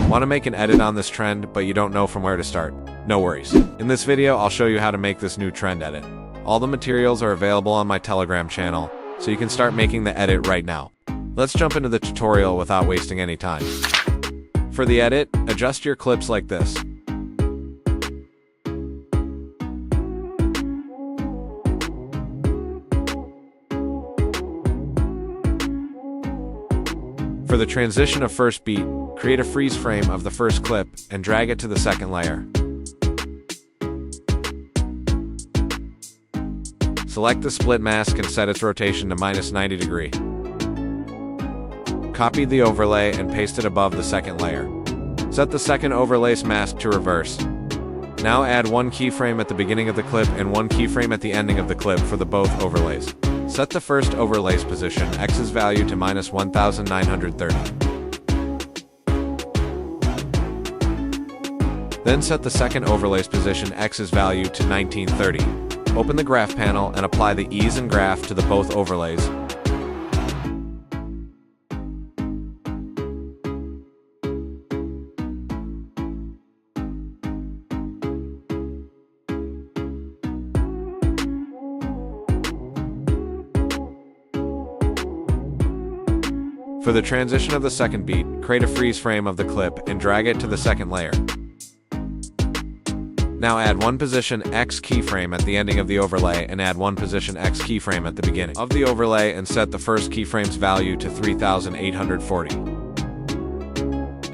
Want to make an edit on this trend, but you don't know from where to start? No worries. In this video, I'll show you how to make this new trend edit. All the materials are available on my Telegram channel, so you can start making the edit right now. Let's jump into the tutorial without wasting any time. For the edit, adjust your clips like this. For the transition of first beat, create a freeze frame of the first clip and drag it to the second layer. Select the split mask and set its rotation to -90 degrees. Copy the overlay and paste it above the second layer. Set the second overlay's mask to reverse. Now add one keyframe at the beginning of the clip and one keyframe at the ending of the clip for the both overlays. Set the first overlay's position X's value to -1930. Then set the second overlay's position X's value to 1930. Open the graph panel and apply the ease and graph to the both overlays. For the transition of the second beat, create a freeze frame of the clip and drag it to the second layer. Now add one position X keyframe at the ending of the overlay and add one position X keyframe at the beginning of the overlay and set the first keyframe's value to 3840.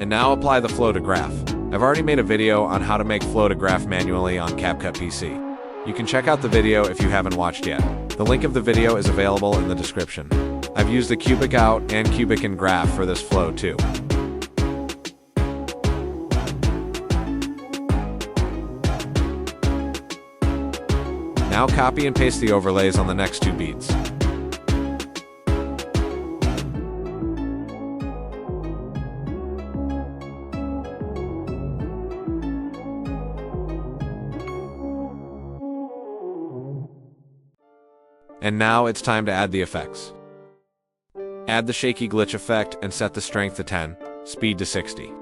And now apply the flow to graph. I've already made a video on how to make flow to graph manually on Capcut Pc. You can check out the video if you haven't watched yet. The link of the video is available in the description. I've used the cubic out and cubic in graph for this flow too. Now copy and paste the overlays on the next two beats. And now it's time to add the effects. Add the shaky glitch effect and set the strength to 10, speed to 60.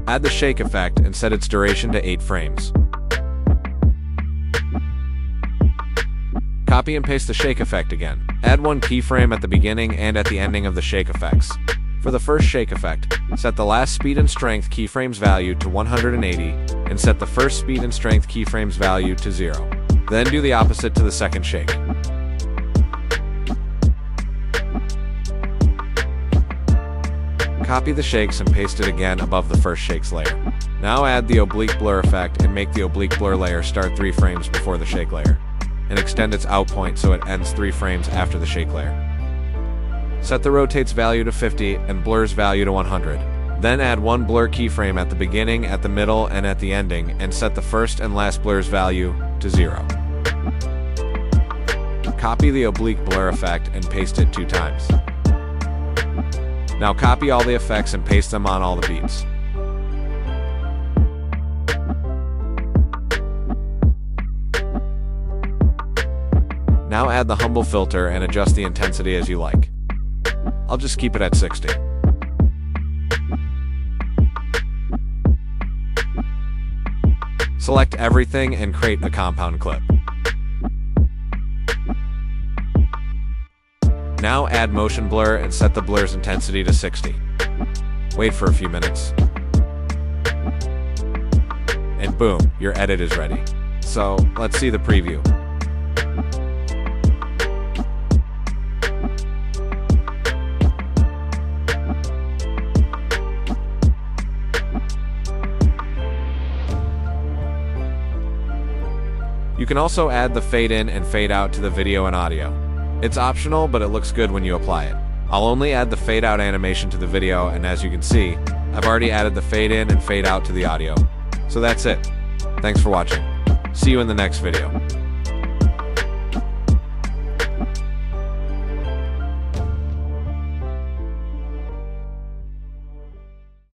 Add the shake effect and set its duration to 8 frames. Copy and paste the shake effect again. Add one keyframe at the beginning and at the ending of the shake effects. For the first shake effect, set the last speed and strength keyframe's value to 180 and set the first speed and strength keyframe's value to 0. Then do the opposite to the second shake. Copy the shakes and paste it again above the first shake's layer. Now add the oblique blur effect and make the oblique blur layer start 3 frames before the shake layer, and extend its out point so it ends 3 frames after the shake layer. Set the rotate's value to 50 and blur's value to 100. Then add one blur keyframe at the beginning, at the middle, and at the ending, and set the first and last blur's value to 0. Copy the oblique blur effect and paste it 2 times. Now copy all the effects and paste them on all the beats. Now add the humble filter and adjust the intensity as you like. I'll just keep it at 60. Select everything and create a compound clip. Now add motion blur and set the blur's intensity to 60. Wait for a few minutes. And boom, your edit is ready. So, let's see the preview. You can also add the fade in and fade out to the video and audio. It's optional, but it looks good when you apply it. I'll only add the fade out animation to the video, and as you can see, I've already added the fade in and fade out to the audio. So that's it. Thanks for watching. See you in the next video.